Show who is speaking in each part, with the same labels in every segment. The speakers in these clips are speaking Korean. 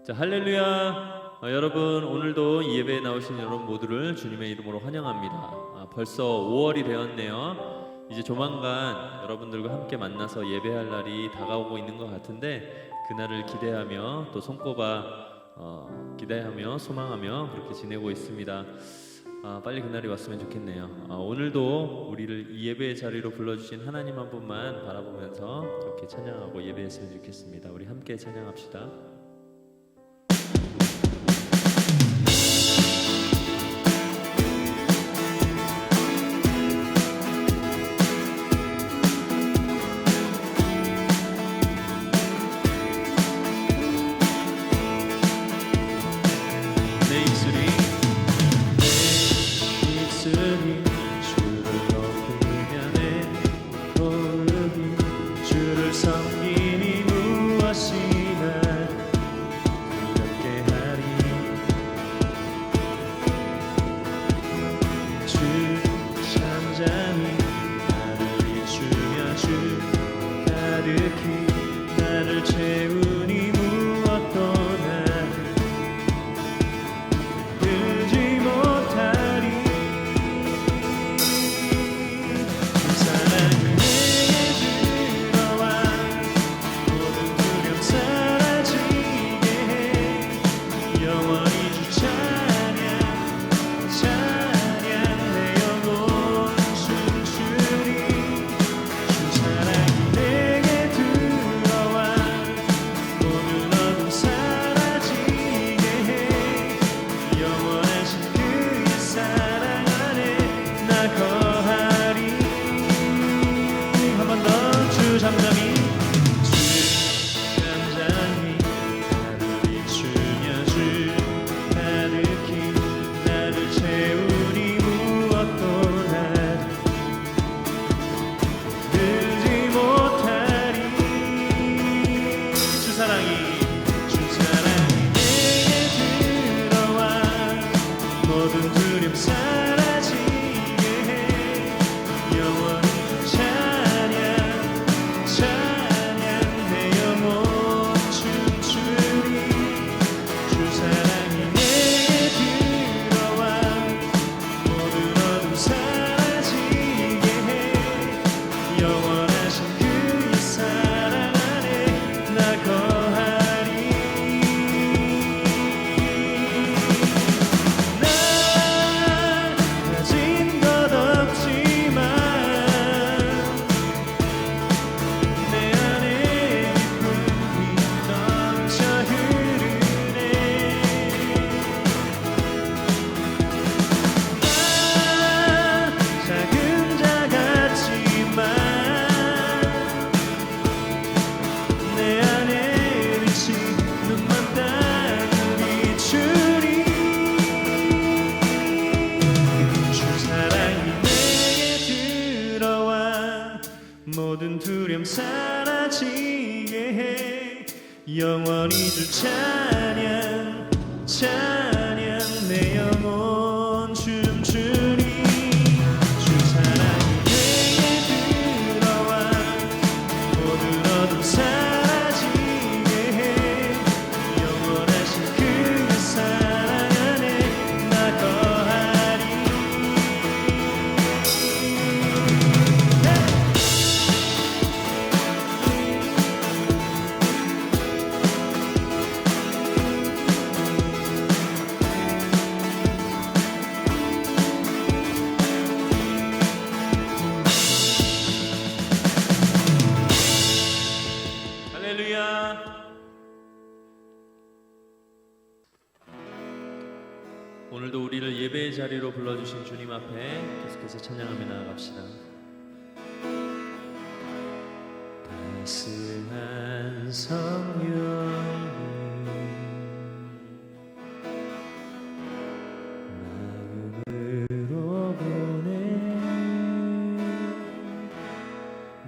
Speaker 1: 자, 할렐루야. 여러분, 오늘도 이 예배에 나오신 여러분 모두를 주님의 이름으로 환영합니다. 벌써 5월이 되었네요. 이제 조만간 여러분들과 함께 만나서 예배할 날이 다가오고 있는 것 같은데, 그날을 기대하며 또 손꼽아 기대하며 소망하며 그렇게 지내고 있습니다. 빨리 그날이 왔으면 좋겠네요. 오늘도 우리를 이 예배의 자리로 불러주신 하나님 한 분만 바라보면서 그렇게 찬양하고 예배했으면 좋겠습니다. 우리 함께 찬양합시다.
Speaker 2: 모든 두려움 사라지게 해 영원히 주 찬양 찬양 내 영혼 춤추리 주 사랑이 내게 들어와 모든 어둠 사라지게 해 영원하신 그 사랑 안에 나 거하리
Speaker 1: 오늘도 우리를 예배의 자리로 불러주신 주님 앞에 계속해서 찬양하며 나아갑시다.
Speaker 2: 따스한 성령이 마음으로 보내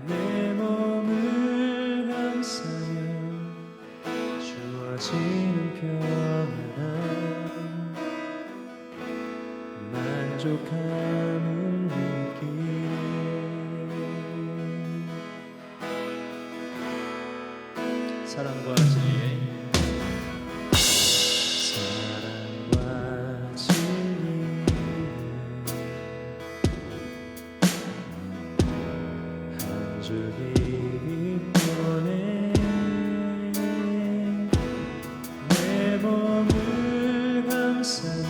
Speaker 2: 내 몸을 감싸며 주어지는 평안 만족함을 느끼네
Speaker 1: 사랑과 진리의
Speaker 2: 줄 기뻐네 내 몸을 감싸며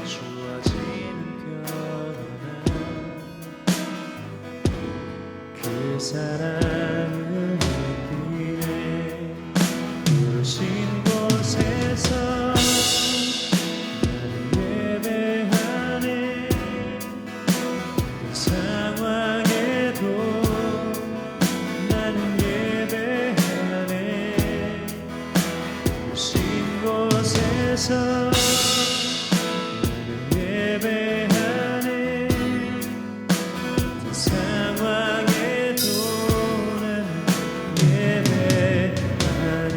Speaker 2: 주어지는 평안 그 사랑을 느끼네 부르신 곳에서 나는 예배하네 그 상황에도 나는 예배하네 부르신 곳에서 나는 예배하네 그 상황에도 나는 예배하네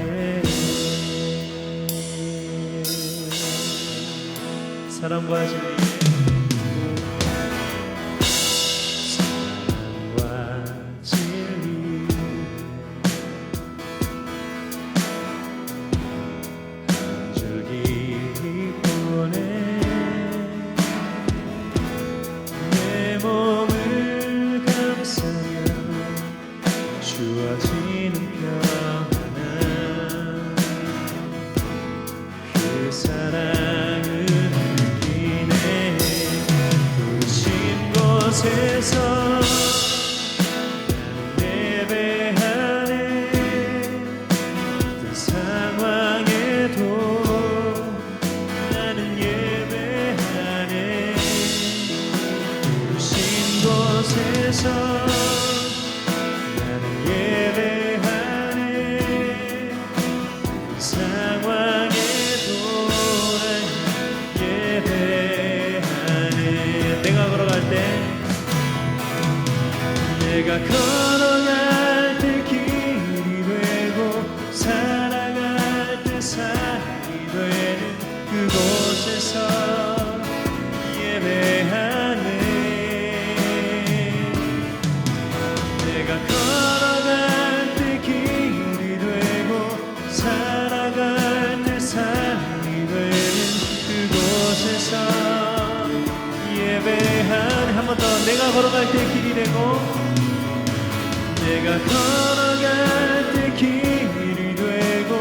Speaker 2: 사랑과 진리 사랑과 진리 한 줄기 보내 내 몸을 감싸며 주어지는 평안 그 사랑을 느끼네 부르신 곳에서 나는 예배하네 그 상황에도 나는 예배하네 부르신 곳에서 나는 예배하네 그 상황에도 나는 예배하네 내가 걸어갈 때 내가 걸어갈 때 길이 되고 살아갈 때 산이 되는 그곳에서 예배하네 내가 걸어갈 때 길이 되고 살아갈 때 산이 되는 그곳에서 예배하네 한 번 더 내가 걸어갈 때 길이 되고 내가 걸어갈 때 길이 되고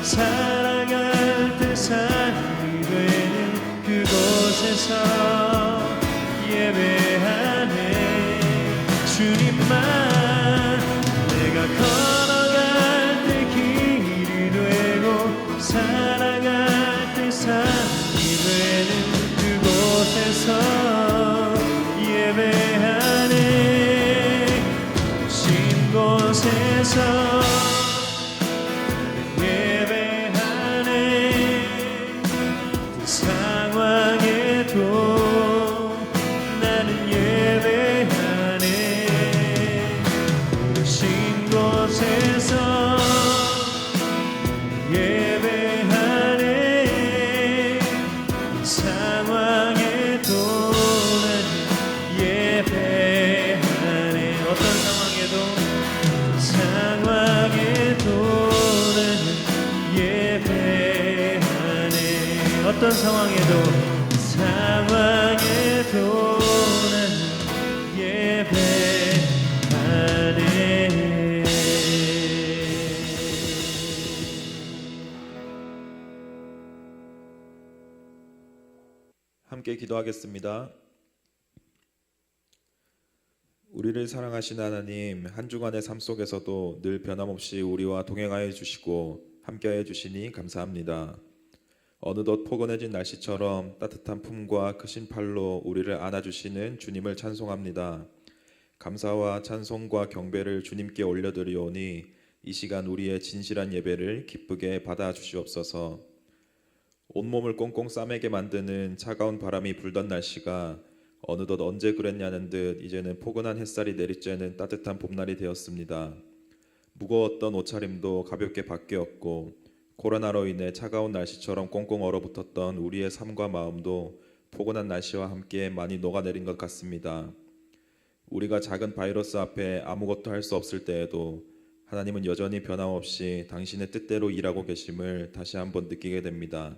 Speaker 2: 살아갈 때 산이 되는 그곳에서 예배하네 주님만 내가 걸어갈 때 길이 되고 살아갈 때 산이 되는 그곳에서 예배하네 곳에서 예배하네 그 상황에도 나는 예배하네 부르신 곳에서 예배하네 그 상황에도 나는 예배하네 어떤 상황에도 나는 예배하네 어떤 상황에도 나는 예배하네
Speaker 3: 함께 기도하겠습니다. 우리를 사랑하신 하나님, 한 주간의 삶 속에서도 늘 변함없이 우리와 동행하여 주시고 함께하여 주시니 감사합니다. 어느덧 포근해진 날씨처럼 따뜻한 품과 크신 팔로 우리를 안아주시는 주님을 찬송합니다. 감사와 찬송과 경배를 주님께 올려드리오니 이 시간 우리의 진실한 예배를 기쁘게 받아주시옵소서. 온몸을 꽁꽁 싸매게 만드는 차가운 바람이 불던 날씨가 어느덧 언제 그랬냐는 듯 이제는 포근한 햇살이 내리쬐는 따뜻한 봄날이 되었습니다. 무거웠던 옷차림도 가볍게 바뀌었고 코로나로 인해 차가운 날씨처럼 꽁꽁 얼어붙었던 우리의 삶과 마음도 포근한 날씨와 함께 많이 녹아내린 것 같습니다. 우리가 작은 바이러스 앞에 아무것도 할 수 없을 때에도 하나님은 여전히 변함없이 당신의 뜻대로 일하고 계심을 다시 한번 느끼게 됩니다.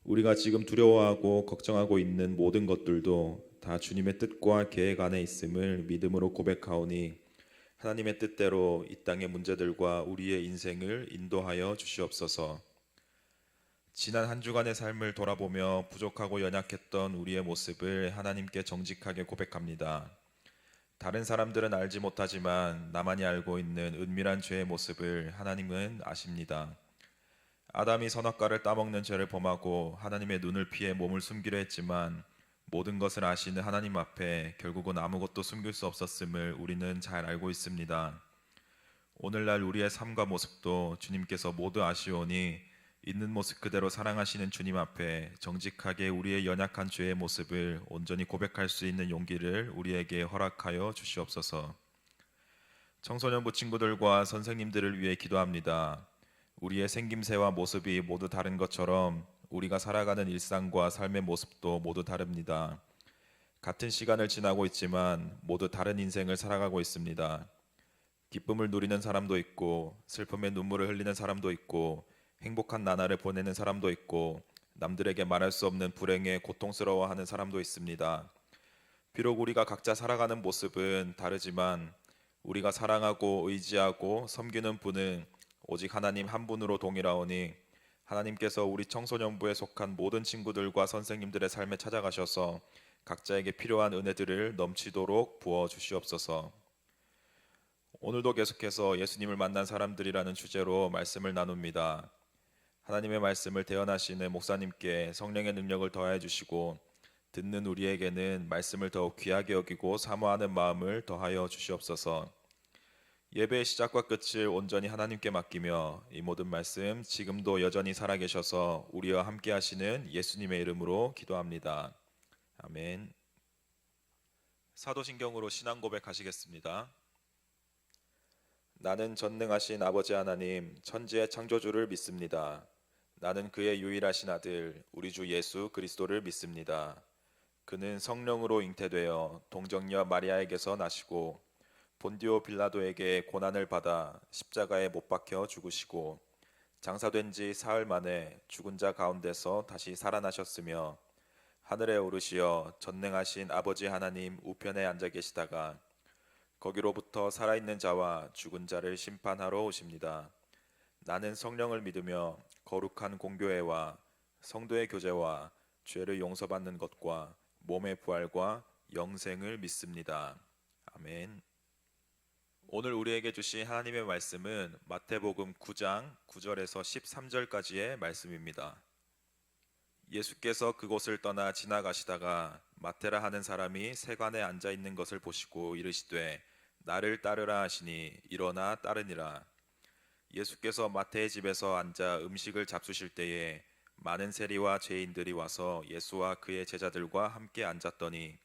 Speaker 3: 우리가 지금 두려워하고 걱정하고 있는 모든 것들도 다 주님의 뜻과 계획 안에 있음을 믿음으로 고백하오니 하나님의 뜻대로 이 땅의 문제들과 우리의 인생을 인도하여 주시옵소서. 지난 한 주간의 삶을 돌아보며 부족하고 연약했던 우리의 모습을 하나님께 정직하게 고백합니다. 다른 사람들은 알지 못하지만 나만이 알고 있는 은밀한 죄의 모습을 하나님은 아십니다. 아담이 선악과를 따먹는 죄를 범하고 하나님의 눈을 피해 몸을 숨기려 했지만 모든 것을 아시는 하나님 앞에 결국은 아무것도 숨길 수 없었음을 우리는 잘 알고 있습니다. 오늘날 우리의 삶과 모습도 주님께서 모두 아시오니 있는 모습 그대로 사랑하시는 주님 앞에 정직하게 우리의 연약한 죄의 모습을 온전히 고백할 수 있는 용기를 우리에게 허락하여 주시옵소서. 청소년부 친구들과 선생님들을 위해 기도합니다. 우리의 생김새와 모습이 모두 다른 것처럼 우리가 살아가는 일상과 삶의 모습도 모두 다릅니다. 같은 시간을 지나고 있지만 모두 다른 인생을 살아가고 있습니다. 기쁨을 누리는 사람도 있고 슬픔의 눈물을 흘리는 사람도 있고 행복한 나날을 보내는 사람도 있고 남들에게 말할 수 없는 불행에 고통스러워하는 사람도 있습니다. 비록 우리가 각자 살아가는 모습은 다르지만 우리가 사랑하고 의지하고 섬기는 분은 오직 하나님 한 분으로 동일하오니 하나님께서 우리 청소년부에 속한 모든 친구들과 선생님들의 삶에 찾아가셔서 각자에게 필요한 은혜들을 넘치도록 부어 주시옵소서. 오늘도 계속해서 예수님을 만난 사람들이라는 주제로 말씀을 나눕니다. 하나님의 말씀을 대언하시는 목사님께 성령의 능력을 더해 주시고 듣는 우리에게는 말씀을 더욱 귀하게 여기고 사모하는 마음을 더하여 주시옵소서. 예배의 시작과 끝을 온전히 하나님께 맡기며 이 모든 말씀 지금도 여전히 살아계셔서 우리와 함께 하시는 예수님의 이름으로 기도합니다. 아멘. 사도신경으로 신앙 고백하시겠습니다. 나는 전능하신 아버지 하나님 천지의 창조주를 믿습니다. 나는 그의 유일하신 아들 우리 주 예수 그리스도를 믿습니다. 그는 성령으로 잉태되어 동정녀 마리아에게서 나시고 본디오 빌라도에게 고난을 받아 십자가에 못 박혀 죽으시고 장사된 지 사흘 만에 죽은 자 가운데서 다시 살아나셨으며 하늘에 오르시어 전능하신 아버지 하나님 우편에 앉아 계시다가 거기로부터 살아있는 자와 죽은 자를 심판하러 오십니다. 나는 성령을 믿으며 거룩한 공교회와 성도의 교제와 죄를 용서받는 것과 몸의 부활과 영생을 믿습니다. 아멘. 오늘 우리에게 주신 하나님의 말씀은 마태복음 9장 9절에서 13절까지의 말씀입니다. 예수께서 그곳을 떠나 지나가시다가 마테라 하는 사람이 세관에 앉아 있는 것을 보시고 이르시되 나를 따르라 하시니 일어나 따르니라. 예수께서 마태의 집에서 앉아 음식을 잡수실 때에 많은 세리와 죄인들이 와서 예수와 그의 제자들과 함께 앉았더니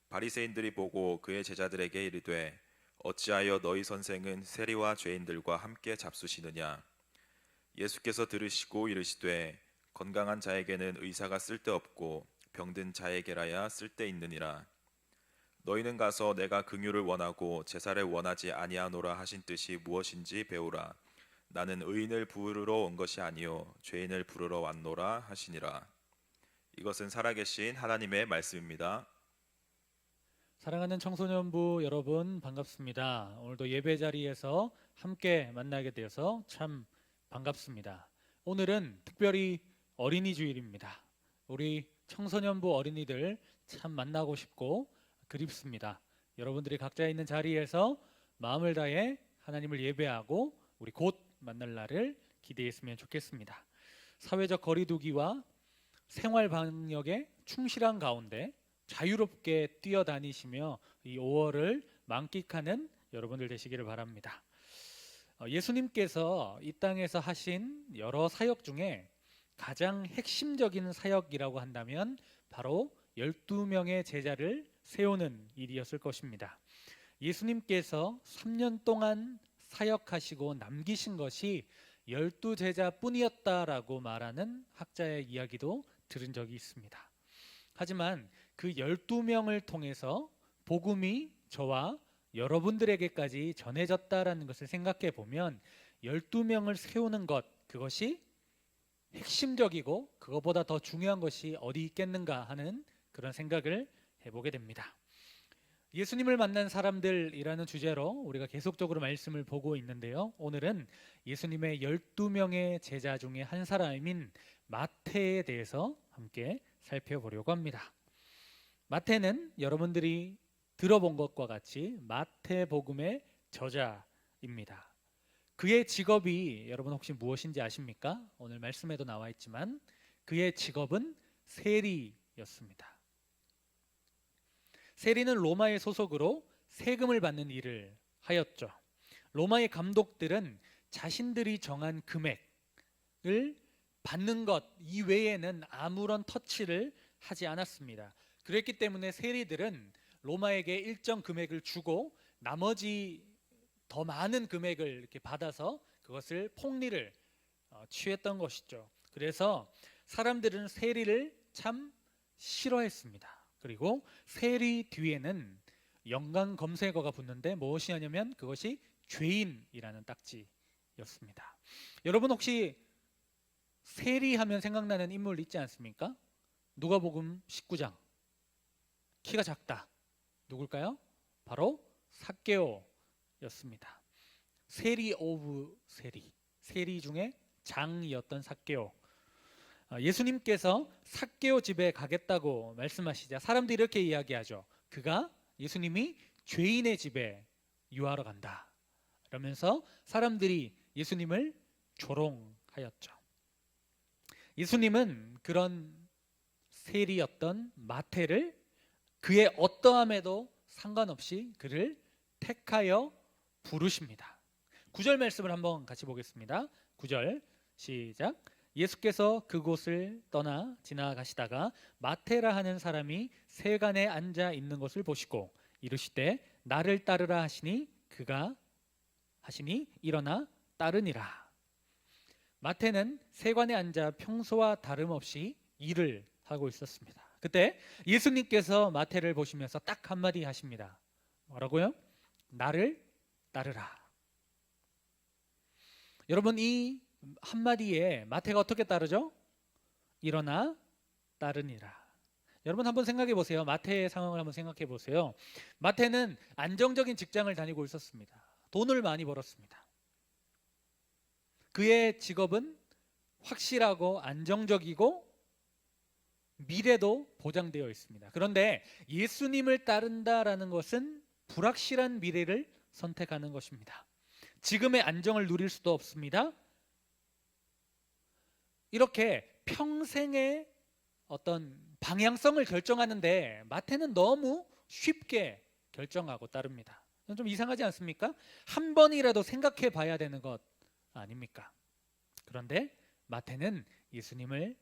Speaker 3: 바리새인들이 보고 그의 제자들에게 이르되 어찌하여 너희 선생은 세리와 죄인들과 함께 잡수시느냐. 예수께서 들으시고 이르시되 건강한 자에게는 의사가 쓸데없고 병든 자에게라야 쓸데있느니라. 너희는 가서 내가 긍휼을 원하고 제사를 원하지 아니하노라 하신 뜻이 무엇인지 배우라. 나는 의인을 부르러 온 것이 아니요 죄인을 부르러 왔노라 하시니라. 이것은 살아계신 하나님의 말씀입니다.
Speaker 2: 사랑하는 청소년부 여러분 반갑습니다. 오늘도 예배 자리에서 함께 만나게 되어서 참 반갑습니다. 오늘은 특별히 어린이 주일입니다. 우리 청소년부 어린이들 참 만나고 싶고 그립습니다. 여러분들이 각자 있는 자리에서 마음을 다해 하나님을 예배하고 우리 곧 만날 날을 기대했으면 좋겠습니다. 사회적 거리두기와 생활 방역에 충실한 가운데 자유롭게 뛰어다니시며 이 5월을 만끽하는 여러분들 되시기를 바랍니다. 예수님께서 이 땅에서 하신 여러 사역 중에 가장 핵심적인 사역이라고 한다면 바로 12명의 제자를 세우는 일이었을 것입니다. 예수님께서 3년 동안 사역하시고 남기신 것이 12제자뿐이었다라고 말하는 학자의 이야기도 들은 적이 있습니다. 하지만 그 12명을 통해서 복음이 저와 여러분들에게까지 전해졌다라는 것을 생각해 보면 12명을 세우는 것, 그것이 핵심적이고 그것보다 더 중요한 것이 어디 있겠는가 하는 그런 생각을 해보게 됩니다. 예수님을 만난 사람들이라는 주제로 우리가 계속적으로 말씀을 보고 있는데요. 오늘은 예수님의 12명의 제자 중에 한 사람인 마태에 대해서 함께 살펴보려고 합니다. 마태는 여러분들이 들어본 것과 같이 마태복음의 저자입니다. 그의 직업이 여러분 혹시 무엇인지 아십니까? 오늘 말씀에도 나와 있지만 그의 직업은 세리였습니다. 세리는 로마의 소속으로 세금을 받는 일을 하였죠. 로마의 감독들은 자신들이 정한 금액을 받는 것 이외에는 아무런 터치를 하지 않았습니다. 그랬기 때문에 세리들은 로마에게 일정 금액을 주고 나머지 더 많은 금액을 이렇게 받아서 그것을 폭리를 취했던 것이죠. 그래서 사람들은 세리를 참 싫어했습니다. 그리고 세리 뒤에는 연관 검색어가 붙는데 무엇이냐면 그것이 죄인이라는 딱지였습니다. 여러분 혹시 세리하면 생각나는 인물 있지 않습니까? 누가복음 19장 키가 작다. 누굴까요? 바로 삭개오였습니다. 세리 오브 세리, 세리 중에 장이었던 삭개오. 예수님께서 삭개오 집에 가겠다고 말씀하시자 사람들이 이렇게 이야기하죠. 예수님이 죄인의 집에 유하러 간다. 그러면서 사람들이 예수님을 조롱하였죠. 예수님은 그런 세리였던 마태를 그의 어떠함에도 상관없이 그를 택하여 부르십니다. 9절 말씀을 한번 같이 보겠습니다. 9절 시작. 예수께서 그곳을 떠나 지나가시다가 마태라 하는 사람이 세간에 앉아 있는 것을 보시고 이르시되 나를 따르라 하시니 그가 하시니 일어나 따르니라. 마태는 세관에 앉아 평소와 다름없이 일을 하고 있었습니다. 그때 예수님께서 마태를 보시면서 딱 한마디 하십니다. 뭐라고요? 나를 따르라. 여러분 이 한마디에 마태가 어떻게 따르죠? 일어나 따르니라. 여러분 한번 생각해 보세요. 마태의 상황을 한번 생각해 보세요. 마태는 안정적인 직장을 다니고 있었습니다. 돈을 많이 벌었습니다. 그의 직업은 확실하고 안정적이고 미래도 보장되어 있습니다. 그런데 예수님을 따른다라는 것은 불확실한 미래를 선택하는 것입니다. 지금의 안정을 누릴 수도 없습니다. 이렇게 평생의 어떤 방향성을 결정하는데 마태는 너무 쉽게 결정하고 따릅니다. 좀 이상하지 않습니까? 한 번이라도 생각해 봐야 되는 것 아닙니까? 그런데 마태는 예수님의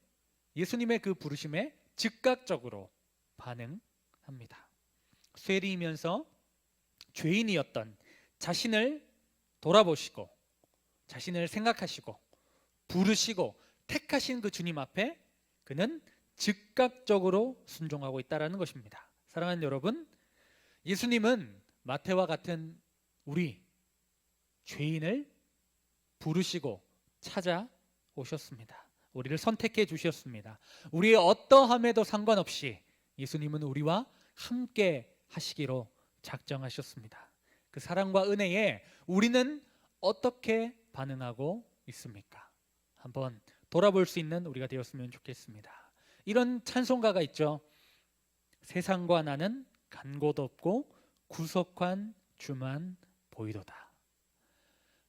Speaker 2: 그 부르심에 즉각적으로 반응합니다. 쇠리이면서 죄인이었던 자신을 돌아보시고 자신을 생각하시고 부르시고 택하신 그 주님 앞에 그는 즉각적으로 순종하고 있다는 것입니다. 사랑하는 여러분, 예수님은 마태와 같은 우리 죄인을 부르시고 찾아오셨습니다. 우리를 선택해 주셨습니다. 우리의 어떠함에도 상관없이 예수님은 우리와 함께 하시기로 작정하셨습니다. 그 사랑과 은혜에 우리는 어떻게 반응하고 있습니까? 한번 돌아볼 수 있는 우리가 되었으면 좋겠습니다. 이런 찬송가가 있죠. 세상과 나는 간 곳 없고 구속한 주만 보이도다.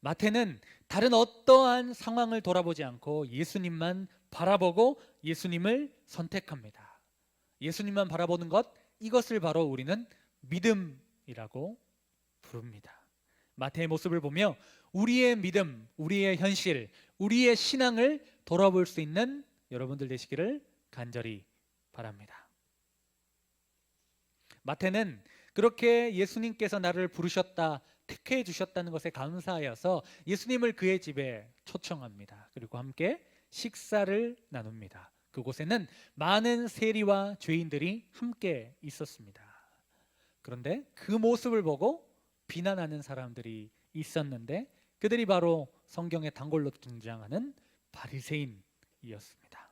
Speaker 2: 마태는 다른 어떠한 상황을 돌아보지 않고 예수님만 바라보고 예수님을 선택합니다. 예수님만 바라보는 것, 이것을 바로 우리는 믿음이라고 부릅니다. 마태의 모습을 보며 우리의 믿음, 우리의 현실, 우리의 신앙을 돌아볼 수 있는 여러분들 되시기를 간절히 바랍니다. 마태는 그렇게 예수님께서 나를 부르셨다, 택해 주셨다는 것에 감사하여서 예수님을 그의 집에 초청합니다. 그리고 함께 식사를 나눕니다. 그곳에는 많은 세리와 죄인들이 함께 있었습니다. 그런데 그 모습을 보고 비난하는 사람들이 있었는데 그들이 바로 성경의 단골로 등장하는 바리새인이었습니다.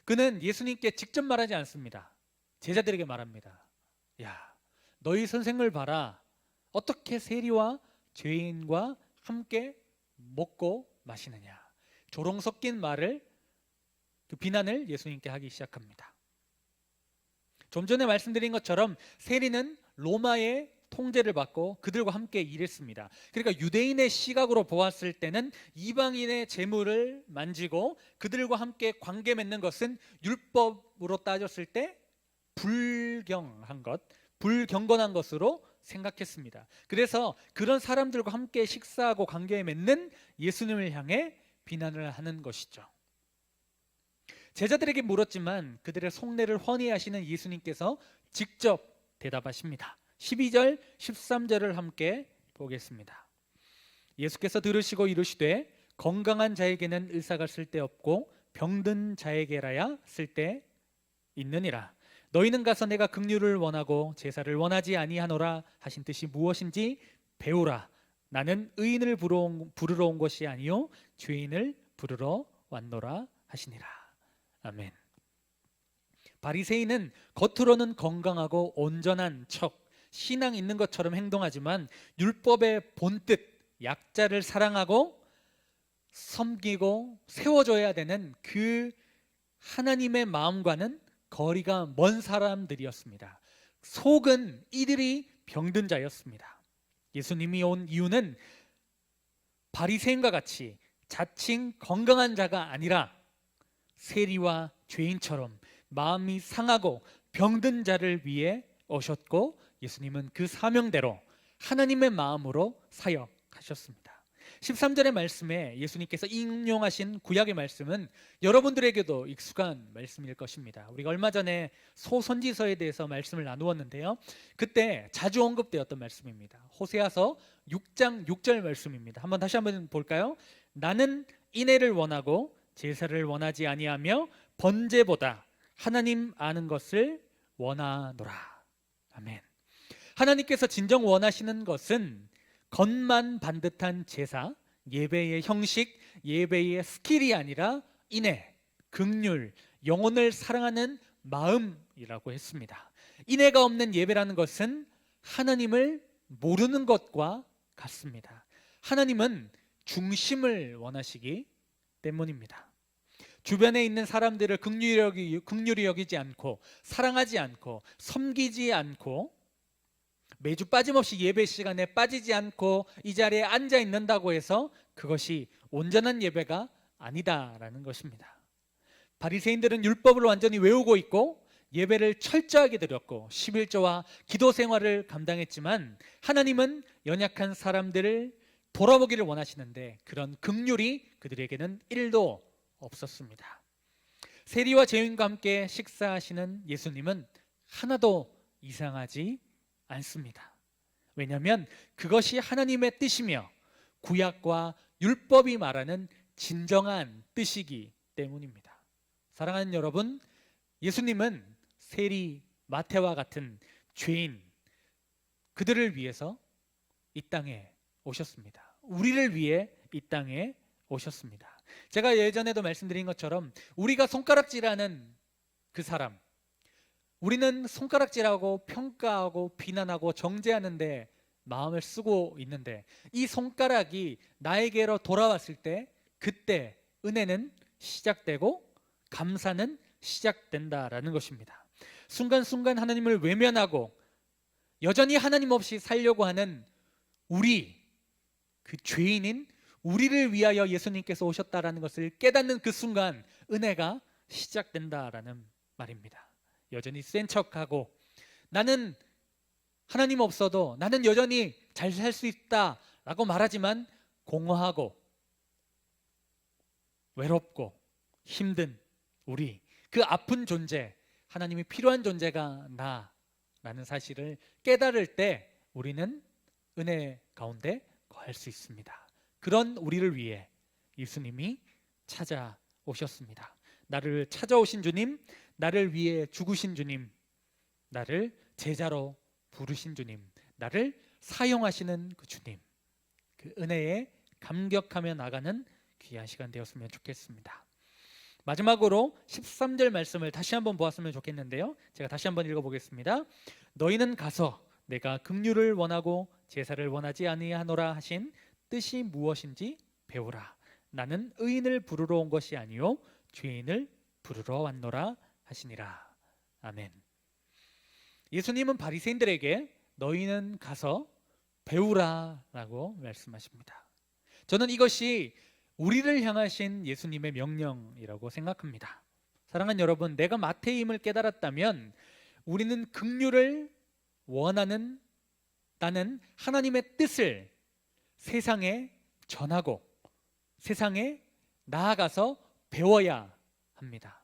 Speaker 2: 그는 예수님께 직접 말하지 않습니다. 제자들에게 말합니다. 야, 너희 선생을 봐라. 어떻게 세리와 죄인과 함께 먹고 마시느냐. 조롱 섞인 말을, 그 비난을 예수님께 하기 시작합니다. 좀 전에 말씀드린 것처럼 세리는 로마의 통제를 받고 그들과 함께 일했습니다. 그러니까 유대인의 시각으로 보았을 때는 이방인의 재물을 만지고 그들과 함께 관계 맺는 것은 율법으로 따졌을 때 불경한 것, 불경건한 것으로 생각했습니다. 그래서 그런 사람들과 함께 식사하고 관계 맺는 예수님을 향해 비난을 하는 것이죠. 제자들에게 물었지만 그들의 속내를 훤히 아시는 예수님께서 직접 대답하십니다. 12절, 13절을 함께 보겠습니다. 예수께서 들으시고 이르시되 건강한 자에게는 의사가 쓸데없고 병든 자에게라야 쓸데 있느니라. 너희는 가서 내가 긍휼을 원하고 제사를 원하지 아니하노라 하신 뜻이 무엇인지 배우라. 나는 의인을 부르러 온 것이 아니요 죄인을 부르러 왔노라 하시니라. 아멘. 바리새인은 겉으로는 건강하고 온전한 척, 신앙 있는 것처럼 행동하지만 율법의 본뜻, 약자를 사랑하고 섬기고 세워줘야 되는 그 하나님의 마음과는 거리가 먼 사람들이었습니다. 속은 이들이 병든 자였습니다. 예수님이 온 이유는 바리새인과 같이 자칭 건강한 자가 아니라 세리와 죄인처럼 마음이 상하고 병든 자를 위해 오셨고 예수님은 그 사명대로 하나님의 마음으로 사역하셨습니다. 13절의 말씀에 예수님께서 인용하신 구약의 말씀은 여러분들에게도 익숙한 말씀일 것입니다. 우리가 얼마 전에 소선지서에 대해서 말씀을 나누었는데요. 그때 자주 언급되었던 말씀입니다. 호세아서 6장 6절 말씀입니다. 다시 한번 볼까요? 나는 인애를 원하고 제사를 원하지 아니하며 번제보다 하나님 아는 것을 원하노라. 아멘. 하나님께서 진정 원하시는 것은 겉만 반듯한 제사, 예배의 형식, 예배의 스킬이 아니라 인애, 긍휼, 영혼을 사랑하는 마음이라고 했습니다. 인애가 없는 예배라는 것은 하나님을 모르는 것과 같습니다. 하나님은 중심을 원하시기 때문입니다. 주변에 있는 사람들을 긍휼히 여기지 않고 사랑하지 않고 섬기지 않고 매주 빠짐없이 예배 시간에 빠지지 않고 이 자리에 앉아 있는다고 해서 그것이 온전한 예배가 아니다라는 것입니다. 바리새인들은 율법을 완전히 외우고 있고 예배를 철저하게 드렸고 11조와 기도 생활을 감당했지만 하나님은 연약한 사람들을 돌아보기를 원하시는데 그런 긍휼이 그들에게는 1도 없었습니다. 세리와 죄인과 함께 식사하시는 예수님은 하나도 이상하지 않습니다. 왜냐하면 그것이 하나님의 뜻이며 구약과 율법이 말하는 진정한 뜻이기 때문입니다. 사랑하는 여러분, 예수님은 세리, 마태와 같은 죄인, 그들을 위해서 이 땅에 오셨습니다. 우리를 위해 이 땅에 오셨습니다. 제가 예전에도 말씀드린 것처럼 우리가 손가락질하는 그 사람, 우리는 손가락질하고 평가하고 비난하고 정죄하는데 마음을 쓰고 있는데 이 손가락이 나에게로 돌아왔을 때 그때 은혜는 시작되고 감사는 시작된다라는 것입니다. 순간순간 하나님을 외면하고 여전히 하나님 없이 살려고 하는 우리, 그 죄인인 우리를 위하여 예수님께서 오셨다라는 것을 깨닫는 그 순간 은혜가 시작된다라는 말입니다. 여전히 센 척하고 나는 하나님 없어도 나는 여전히 잘 살 수 있다라고 말하지만 공허하고 외롭고 힘든 우리, 그 아픈 존재, 하나님이 필요한 존재가 나라는 사실을 깨달을 때 우리는 은혜 가운데 거할 수 있습니다. 그런 우리를 위해 예수님이 찾아오셨습니다. 나를 찾아오신 주님, 나를 위해 죽으신 주님, 나를 제자로 부르신 주님, 나를 사용하시는 그 주님, 그 은혜에 감격하며 나가는 귀한 시간 되었으면 좋겠습니다. 마지막으로 13절 말씀을 다시 한번 보았으면 좋겠는데요. 제가 다시 한번 읽어보겠습니다. 너희는 가서 내가 긍휼을 원하고 제사를 원하지 아니하노라 하신 뜻이 무엇인지 배우라. 나는 의인을 부르러 온 것이 아니요 죄인을 부르러 왔노라 하시니라. 아멘. 예수님은 바리새인들에게 너희는 가서 배우라라고 말씀하십니다. 저는 이것이 우리를 향하신 예수님의 명령이라고 생각합니다. 사랑하는 여러분, 내가 마태임을 깨달았다면 우리는 긍휼을 원하는, 나는 하나님의 뜻을 세상에 전하고 세상에 나아가서 배워야 합니다.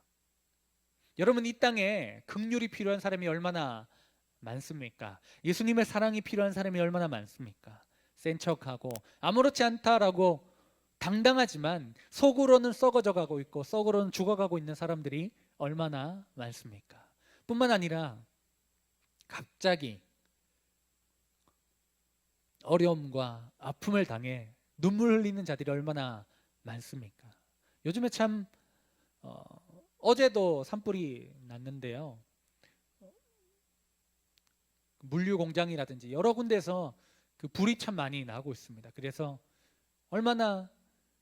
Speaker 2: 여러분, 이 땅에 긍휼이 필요한 사람이 얼마나 많습니까? 예수님의 사랑이 필요한 사람이 얼마나 많습니까? 센 척하고 아무렇지 않다라고 당당하지만 속으로는 썩어져 가고 있고 속으로는 죽어가고 있는 사람들이 얼마나 많습니까? 뿐만 아니라 갑자기 어려움과 아픔을 당해 눈물 흘리는 자들이 얼마나 많습니까? 요즘에 참 어제도 산불이 났는데요. 물류 공장이라든지 여러 군데서 그 불이 참 많이 나고 있습니다. 그래서 얼마나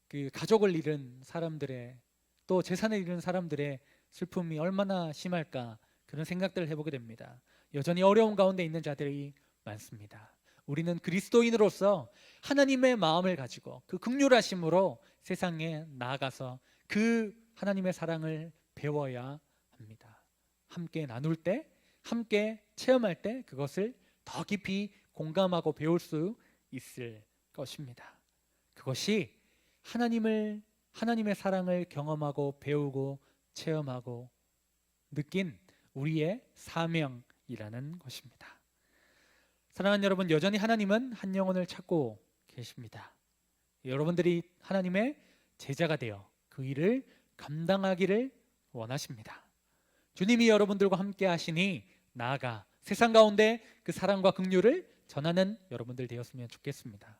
Speaker 2: 그 가족을 잃은 사람들의, 또 재산을 잃은 사람들의 슬픔이 얼마나 심할까, 그런 생각들을 해보게 됩니다. 여전히 어려운 가운데 있는 자들이 많습니다. 우리는 그리스도인으로서 하나님의 마음을 가지고 그 긍휼하심으로 세상에 나아가서 그 하나님의 사랑을 배워야 합니다. 함께 나눌 때, 함께 체험할 때 그것을 더 깊이 공감하고 배울 수 있을 것입니다. 그것이 하나님의 사랑을 경험하고 배우고 체험하고 느낀 우리의 사명이라는 것입니다. 사랑하는 여러분, 여전히 하나님은 한 영혼을 찾고 계십니다. 여러분들이 하나님의 제자가 되어 그 일을 감당하기를 원하십니다. 주님이 여러분들과 함께 하시니 나아가 세상 가운데 그 사랑과 긍휼을 전하는 여러분들 되었으면 좋겠습니다.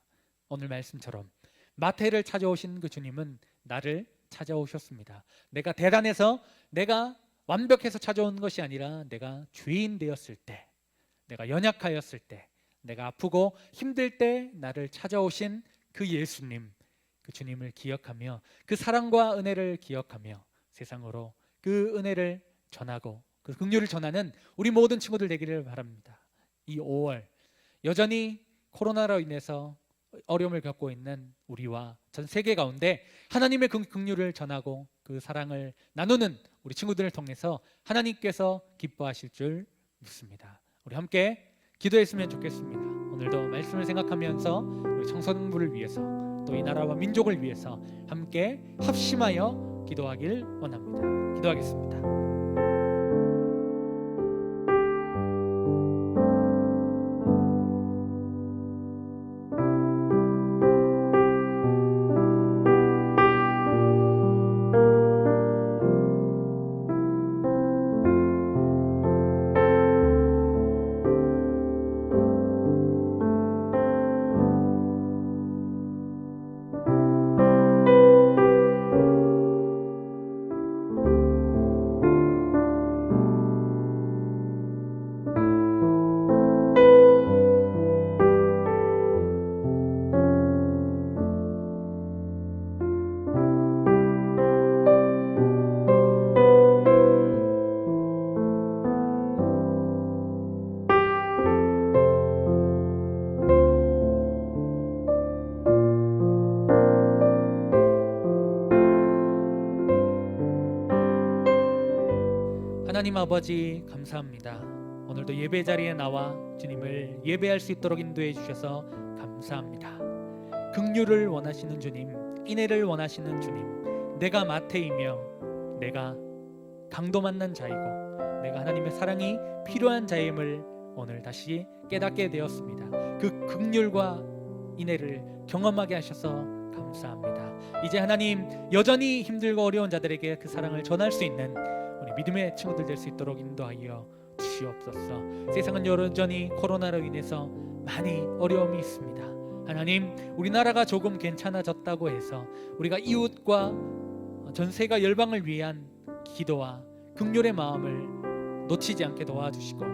Speaker 2: 오늘 말씀처럼 마태를 찾아오신 그 주님은 나를 찾아오셨습니다. 내가 대단해서, 내가 완벽해서 찾아온 것이 아니라 내가 죄인 되었을 때, 내가 연약하였을 때, 내가 아프고 힘들 때 나를 찾아오신 그 예수님, 그 주님을 기억하며 그 사랑과 은혜를 기억하며 세상으로 그 은혜를 전하고 그 긍휼을 전하는 우리 모든 친구들 되기를 바랍니다. 이 5월 여전히 코로나로 인해서 어려움을 겪고 있는 우리와 전 세계 가운데 하나님의 긍휼을 전하고 그 사랑을 나누는 우리 친구들을 통해서 하나님께서 기뻐하실 줄 믿습니다. 우리 함께 기도했으면 좋겠습니다. 오늘도 말씀을 생각하면서 우리 청소년부를 위해서 또 이 나라와 민족을 위해서 함께 합심하여 기도하길 원합니다. 기도하겠습니다. 하나님 아버지, 감사합니다. 오늘도 예배 자리에 나와 주님을 예배할 수 있도록 인도해 주셔서 감사합니다. 긍휼을 원하시는 주님, 인애를 원하시는 주님, 내가 마태이며 내가 강도 만난 자이고 내가 하나님의 사랑이 필요한 자임을 오늘 다시 깨닫게 되었습니다. 그 긍휼과 인애를 경험하게 하셔서 감사합니다. 이제 하나님, 여전히 힘들고 어려운 자들에게 그 사랑을 전할 수 있는 우리 믿음의 친구들 될 수 있도록 인도하여 주시옵소서. 세상은 여전히 코로나로 인해서 많이 어려움이 있습니다. 하나님, 우리나라가 조금 괜찮아졌다고 해서 우리가 이웃과 전 세계 열방을 위한 기도와 긍휼의 마음을 놓치지 않게 도와주시고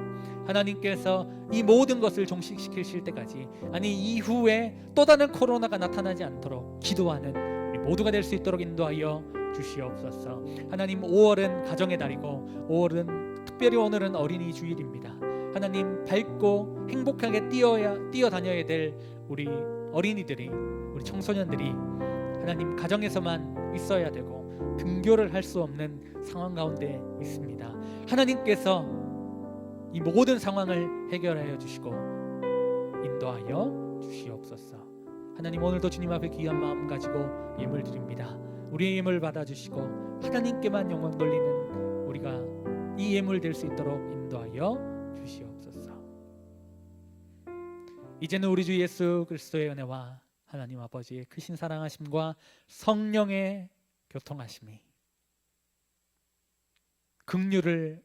Speaker 2: 하나님께서 이 모든 것을 종식시키실 때까지 아니 이후에 또 다른 코로나가 나타나지 않도록 기도하는 우리 모두가 될 수 있도록 인도하여 주시옵소서. 하나님 5월은 가정의 달이고 5월은 특별히 오늘은 어린이 주일입니다. 하나님 밝고 행복하게 뛰어다녀야 될 우리 어린이들이 우리 청소년들이 하나님 가정에서만 있어야 되고 등교를 할 수 없는 상황 가운데 있습니다. 하나님께서 이 모든 상황을 해결하여 주시고 인도하여 주시옵소서. 하나님 오늘도 주님 앞에 귀한 마음 가지고 예물 드립니다. 우리의 예물 받아주시고 하나님께만 영광 돌리는 우리가 이 예물 될 수 있도록 인도하여 주시옵소서. 이제는 우리 주 예수 그리스도의 은혜와 하나님 아버지의 크신 사랑하심과 성령의 교통하심이 긍휼을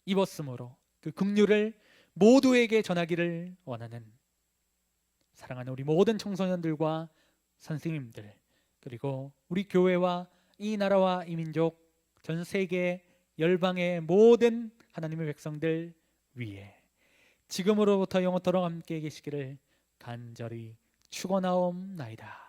Speaker 2: 입었으므로 그 긍휼을 모두에게 전하기를 원하는 사랑하는 우리 모든 청소년들과 선생님들 그리고 우리 교회와 이 나라와 이 민족 전 세계 열방의 모든 하나님의 백성들 위에 지금으로부터 영원토록 함께 계시기를 간절히 축원하옵나이다.